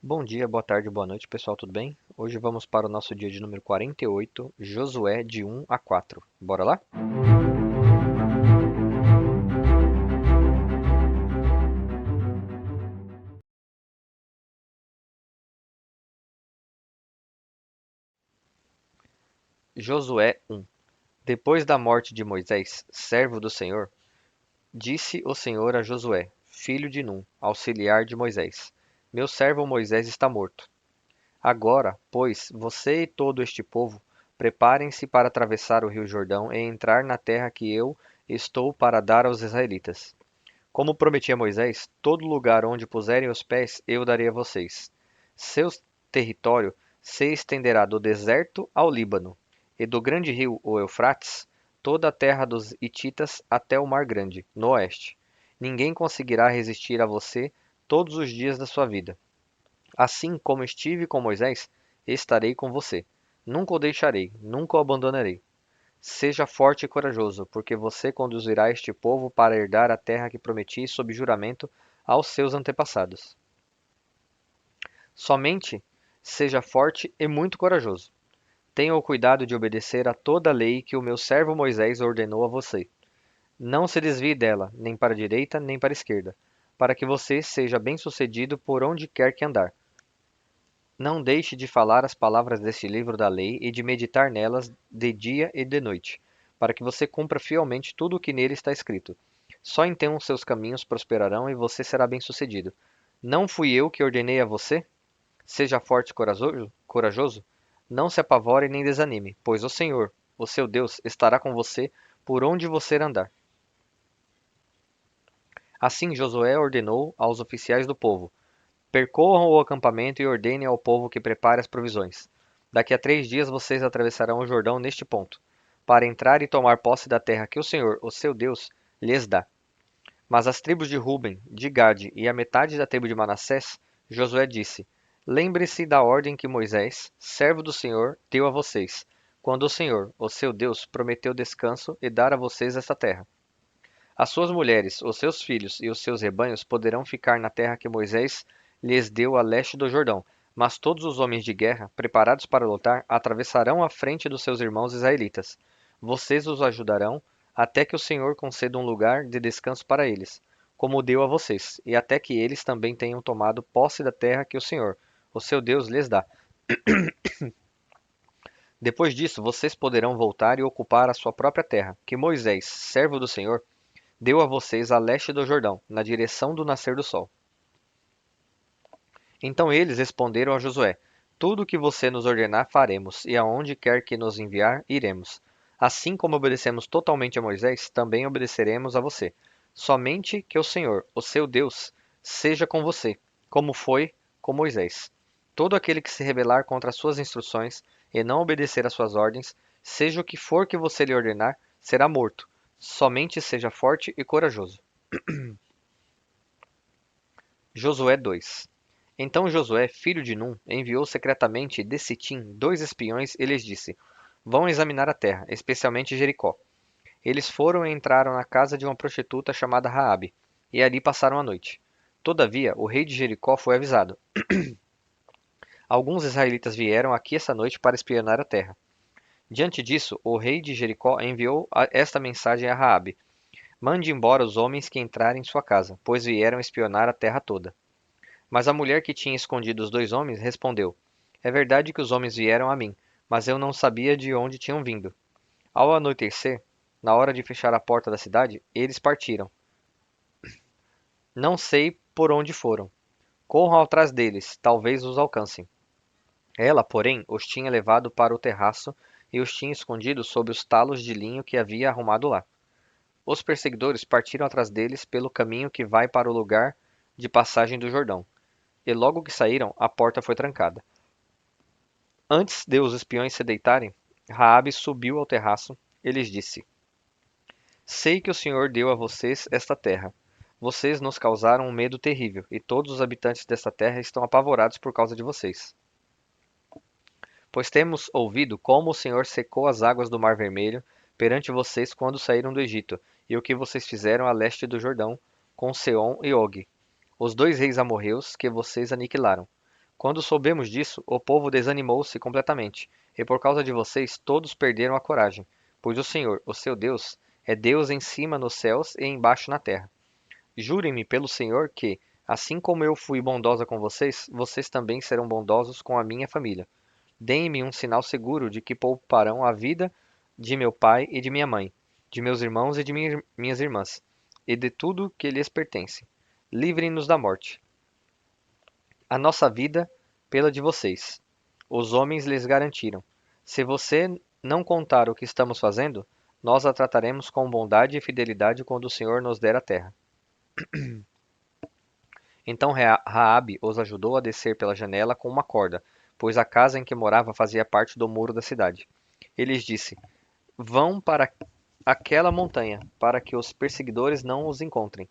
Bom dia, boa tarde, boa noite, pessoal, tudo bem? Hoje vamos para o nosso dia de número 48, Josué de 1 a 4. Bora lá? Josué 1. Depois da morte de Moisés, servo do Senhor, disse o Senhor a Josué, filho de Num, auxiliar de Moisés: Meu servo Moisés está morto. Agora, pois, você e todo este povo, preparem-se para atravessar o rio Jordão e entrar na terra que eu estou para dar aos israelitas. Como prometi a Moisés, todo lugar onde puserem os pés eu darei a vocês. Seu território se estenderá do deserto ao Líbano, e do grande rio, o Eufrates, toda a terra dos Hititas até o Mar Grande, no oeste. Ninguém conseguirá resistir a você todos os dias da sua vida. Assim como estive com Moisés, estarei com você. Nunca o deixarei, nunca o abandonarei. Seja forte e corajoso, porque você conduzirá este povo para herdar a terra que prometi sob juramento aos seus antepassados. Somente seja forte e muito corajoso. Tenha o cuidado de obedecer a toda a lei que o meu servo Moisés ordenou a você. Não se desvie dela, nem para a direita, nem para a esquerda, para que você seja bem-sucedido por onde quer que andar. Não deixe de falar as palavras deste livro da lei e de meditar nelas de dia e de noite, para que você cumpra fielmente tudo o que nele está escrito. Só então os seus caminhos prosperarão e você será bem-sucedido. Não fui eu que ordenei a você? Seja forte e corajoso. Não se apavore nem desanime, pois o Senhor, o seu Deus, estará com você por onde você andar. Assim Josué ordenou aos oficiais do povo: Percorram o acampamento e ordenem ao povo que prepare as provisões. Daqui a 3 dias vocês atravessarão o Jordão neste ponto, para entrar e tomar posse da terra que o Senhor, o seu Deus, lhes dá. Mas às tribos de Ruben, de Gade e a metade da tribo de Manassés, Josué disse: Lembre-se da ordem que Moisés, servo do Senhor, deu a vocês, quando o Senhor, o seu Deus, prometeu descanso e dar a vocês esta terra. As suas mulheres, os seus filhos e os seus rebanhos poderão ficar na terra que Moisés lhes deu a leste do Jordão, mas todos os homens de guerra, preparados para lutar, atravessarão à frente dos seus irmãos israelitas. Vocês os ajudarão até que o Senhor conceda um lugar de descanso para eles, como deu a vocês, e até que eles também tenham tomado posse da terra que o Senhor, o seu Deus, lhes dá. Depois disso, vocês poderão voltar e ocupar a sua própria terra, que Moisés, servo do Senhor, deu a vocês a leste do Jordão, na direção do nascer do sol. Então eles responderam a Josué: Tudo o que você nos ordenar faremos, e aonde quer que nos enviar, iremos. Assim como obedecemos totalmente a Moisés, também obedeceremos a você. Somente que o Senhor, o seu Deus, seja com você, como foi com Moisés. Todo aquele que se rebelar contra as suas instruções e não obedecer às suas ordens, seja o que for que você lhe ordenar, será morto. Somente seja forte e corajoso. Josué 2. Então Josué, filho de Num, enviou secretamente de Sitim 2 espiões e lhes disse: Vão examinar a terra, especialmente Jericó. Eles foram e entraram na casa de uma prostituta chamada Raabe, e ali passaram a noite. Todavia, o rei de Jericó foi avisado. Alguns israelitas vieram aqui essa noite para espionar a terra. Diante disso, o rei de Jericó enviou esta mensagem a Raabe: Mande embora os homens que entrarem em sua casa, pois vieram espionar a terra toda. Mas a mulher que tinha escondido os 2 homens respondeu: É verdade que os homens vieram a mim, mas eu não sabia de onde tinham vindo. Ao anoitecer, na hora de fechar a porta da cidade, eles partiram. Não sei por onde foram. Corram atrás deles, talvez os alcancem. Ela, porém, os tinha levado para o terraço e os tinha escondido sob os talos de linho que havia arrumado lá. Os perseguidores partiram atrás deles pelo caminho que vai para o lugar de passagem do Jordão. E logo que saíram, a porta foi trancada. Antes de os espiões se deitarem, Raabe subiu ao terraço e lhes disse: Sei que o Senhor deu a vocês esta terra. Vocês nos causaram um medo terrível, e todos os habitantes desta terra estão apavorados por causa de vocês. Pois temos ouvido como o Senhor secou as águas do Mar Vermelho perante vocês quando saíram do Egito, e o que vocês fizeram a leste do Jordão, com Seom e Og, os 2 reis amorreus que vocês aniquilaram. Quando soubemos disso, o povo desanimou-se completamente, e por causa de vocês todos perderam a coragem, pois o Senhor, o seu Deus, é Deus em cima nos céus e embaixo na terra. Jurem-me pelo Senhor que, assim como eu fui bondosa com vocês, vocês também serão bondosos com a minha família. Deem-me um sinal seguro de que pouparão a vida de meu pai e de minha mãe, de meus irmãos e de minhas irmãs, e de tudo que lhes pertence. Livrem-nos da morte. A nossa vida pela de vocês. Os homens lhes garantiram: se você não contar o que estamos fazendo, nós a trataremos com bondade e fidelidade quando o Senhor nos der a terra. Então Raabe os ajudou a descer pela janela com uma corda, pois a casa em que morava fazia parte do muro da cidade. Ele lhes disse: vão para aquela montanha, para que os perseguidores não os encontrem.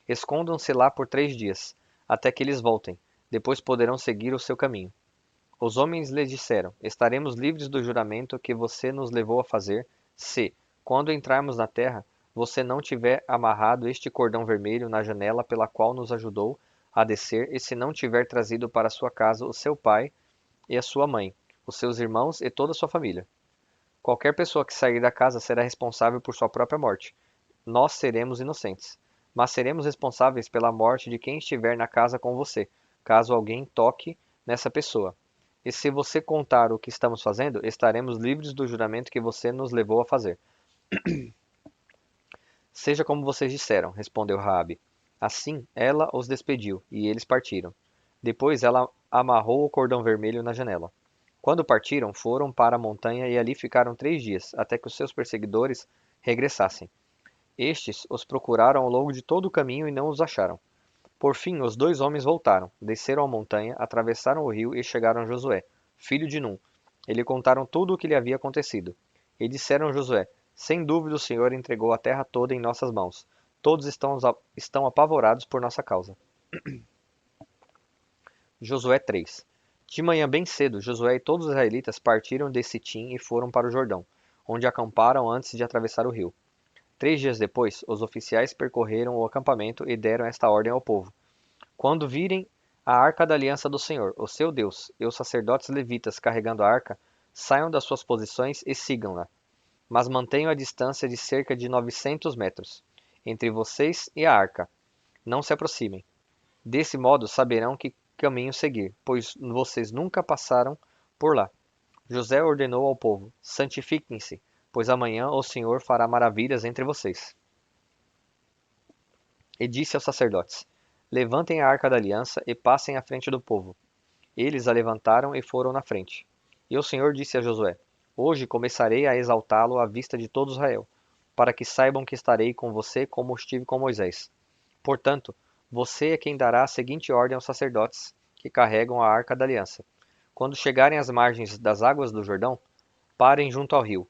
Escondam-se lá por 3 dias, até que eles voltem. Depois poderão seguir o seu caminho. Os homens lhe disseram: estaremos livres do juramento que você nos levou a fazer, se, quando entrarmos na terra, você não tiver amarrado este cordão vermelho na janela pela qual nos ajudou a descer, e se não tiver trazido para sua casa o seu pai e a sua mãe, os seus irmãos e toda a sua família. Qualquer pessoa que sair da casa será responsável por sua própria morte. Nós seremos inocentes, mas seremos responsáveis pela morte de quem estiver na casa com você, caso alguém toque nessa pessoa. E se você contar o que estamos fazendo, estaremos livres do juramento que você nos levou a fazer. Seja como vocês disseram, respondeu Raabe. Assim, ela os despediu, e eles partiram. Depois ela amarrou o cordão vermelho na janela. Quando partiram, foram para a montanha e ali ficaram 3 dias, até que os seus perseguidores regressassem. Estes os procuraram ao longo de todo o caminho e não os acharam. Por fim, os 2 homens voltaram, desceram a montanha, atravessaram o rio e chegaram a Josué, filho de Num. E lhe contaram tudo o que lhe havia acontecido. E disseram a Josué: sem dúvida o Senhor entregou a terra toda em nossas mãos. Todos estão apavorados por nossa causa. Josué 3. De manhã bem cedo, Josué e todos os israelitas partiram de Sitim e foram para o Jordão, onde acamparam antes de atravessar o rio. 3 dias depois, os oficiais percorreram o acampamento e deram esta ordem ao povo: quando virem a arca da aliança do Senhor, o seu Deus, e os sacerdotes levitas carregando a arca, saiam das suas posições e sigam-na. Mas mantenham a distância de cerca de 900 metros entre vocês e a arca. Não se aproximem. Desse modo saberão que caminho seguir, pois vocês nunca passaram por lá. José ordenou ao povo: santifiquem-se, pois amanhã o Senhor fará maravilhas entre vocês. E disse aos sacerdotes: levantem a arca da aliança e passem à frente do povo. Eles a levantaram e foram na frente. E o Senhor disse a Josué: hoje começarei a exaltá-lo à vista de todo Israel, para que saibam que estarei com você como estive com Moisés. Portanto, você é quem dará a seguinte ordem aos sacerdotes que carregam a arca da aliança: quando chegarem às margens das águas do Jordão, parem junto ao rio.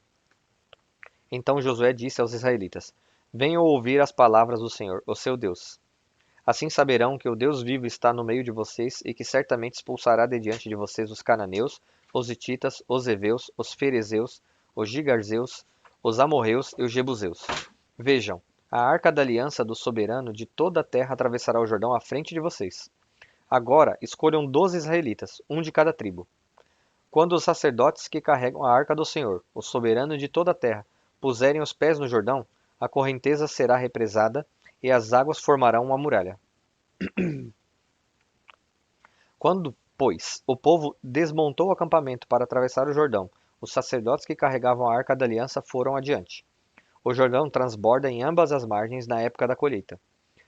Então Josué disse aos israelitas: venham ouvir as palavras do Senhor, o seu Deus. Assim saberão que o Deus vivo está no meio de vocês e que certamente expulsará de diante de vocês os cananeus, os hititas, os heveus, os ferezeus, os gigarzeus, os amorreus e os jebuseus. Vejam, a arca da aliança do soberano de toda a terra atravessará o Jordão à frente de vocês. Agora escolham 12 israelitas, um de cada tribo. Quando os sacerdotes que carregam a arca do Senhor, o soberano de toda a terra, puserem os pés no Jordão, a correnteza será represada e as águas formarão uma muralha. Quando, pois, o povo desmontou o acampamento para atravessar o Jordão, os sacerdotes que carregavam a arca da aliança foram adiante. O Jordão transborda em ambas as margens na época da colheita.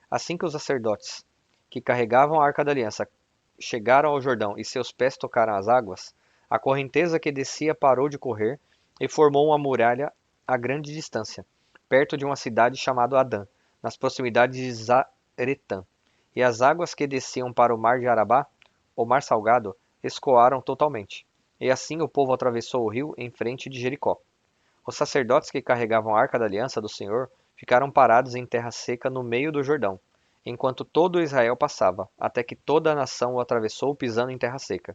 Assim que os sacerdotes que carregavam a arca da aliança chegaram ao Jordão e seus pés tocaram as águas, a correnteza que descia parou de correr e formou uma muralha a grande distância, perto de uma cidade chamada Adã, nas proximidades de Zaretã. E as águas que desciam para o mar de Arabá, o mar salgado, escoaram totalmente. E assim o povo atravessou o rio em frente de Jericó. Os sacerdotes que carregavam a arca da aliança do Senhor ficaram parados em terra seca no meio do Jordão, enquanto todo Israel passava, até que toda a nação o atravessou pisando em terra seca.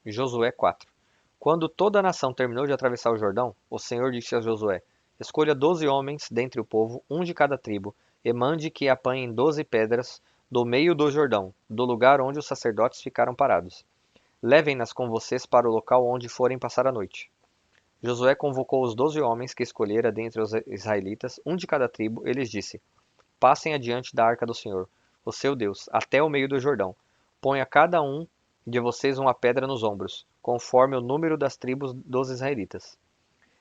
Josué 4. Quando toda a nação terminou de atravessar o Jordão, o Senhor disse a Josué: escolha 12 homens dentre o povo, um de cada tribo, e mande que apanhem 12 pedras do meio do Jordão, do lugar onde os sacerdotes ficaram parados. Levem-nas com vocês para o local onde forem passar a noite. Josué convocou os 12 homens que escolhera dentre os israelitas, um de cada tribo, e lhes disse: Passem adiante da arca do Senhor, o seu Deus, até o meio do Jordão. Ponha cada um de vocês uma pedra nos ombros, conforme o número das tribos dos israelitas.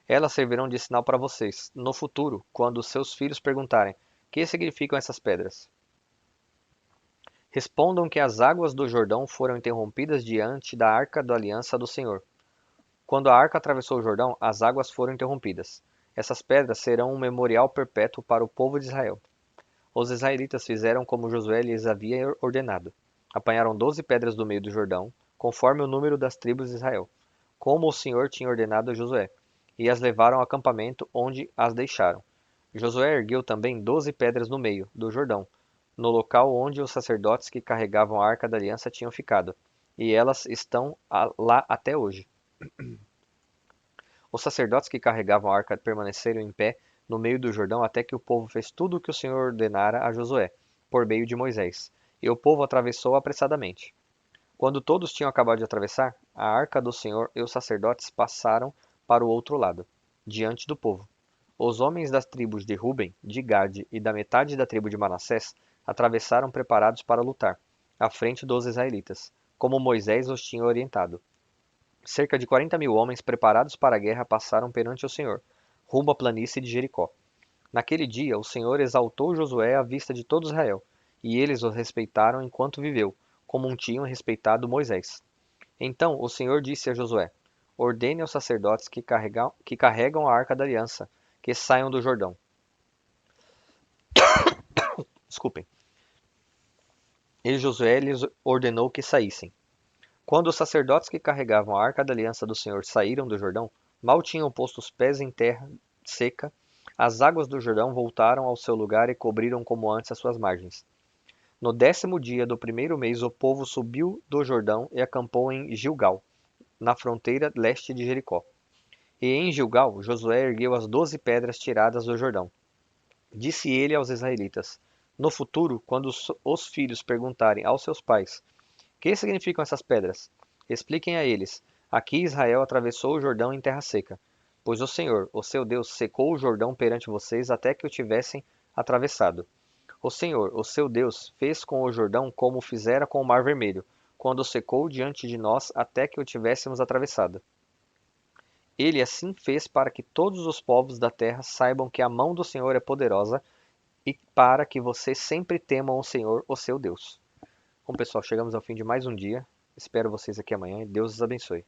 Elas servirão de sinal para vocês, no futuro, quando seus filhos perguntarem: que significam essas pedras? Respondam que as águas do Jordão foram interrompidas diante da arca da aliança do Senhor. Quando a arca atravessou o Jordão, as águas foram interrompidas. Essas pedras serão um memorial perpétuo para o povo de Israel. Os israelitas fizeram como Josué lhes havia ordenado. Apanharam 12 pedras do meio do Jordão, conforme o número das tribos de Israel, como o Senhor tinha ordenado a Josué, e as levaram ao acampamento, onde as deixaram. Josué ergueu também 12 pedras no meio do Jordão, no local onde os sacerdotes que carregavam a arca da aliança tinham ficado, e elas estão lá até hoje. Os sacerdotes que carregavam a arca permaneceram em pé no meio do Jordão até que o povo fez tudo o que o Senhor ordenara a Josué, por meio de Moisés, e o povo atravessou apressadamente. Quando todos tinham acabado de atravessar, a arca do Senhor e os sacerdotes passaram para o outro lado, diante do povo. Os homens das tribos de Ruben, de Gade e da metade da tribo de Manassés atravessaram preparados para lutar, à frente dos israelitas, como Moisés os tinha orientado. Cerca de 40.000 homens preparados para a guerra passaram perante o Senhor, rumo à planície de Jericó. Naquele dia, o Senhor exaltou Josué à vista de todo Israel, e eles o respeitaram enquanto viveu, como tinham respeitado Moisés. Então o Senhor disse a Josué: Ordene aos sacerdotes que carregam a arca da aliança, que saiam do Jordão. Desculpem. E Josué lhes ordenou que saíssem. Quando os sacerdotes que carregavam a arca da aliança do Senhor saíram do Jordão, mal tinham posto os pés em terra seca, as águas do Jordão voltaram ao seu lugar e cobriram como antes as suas margens. No 10º dia do primeiro mês, o povo subiu do Jordão e acampou em Gilgal, na fronteira leste de Jericó. E em Gilgal, Josué ergueu as 12 pedras tiradas do Jordão. Disse ele aos israelitas: No futuro, quando os filhos perguntarem aos seus pais: que significam essas pedras? Expliquem a eles: aqui Israel atravessou o Jordão em terra seca, pois o Senhor, o seu Deus, secou o Jordão perante vocês até que o tivessem atravessado. O Senhor, o seu Deus, fez com o Jordão como fizera com o Mar Vermelho, quando o secou diante de nós até que o tivéssemos atravessado. Ele assim fez para que todos os povos da terra saibam que a mão do Senhor é poderosa e para que vocês sempre temam o Senhor, o seu Deus. Bom, pessoal, chegamos ao fim de mais um dia. Espero vocês aqui amanhã e Deus os abençoe.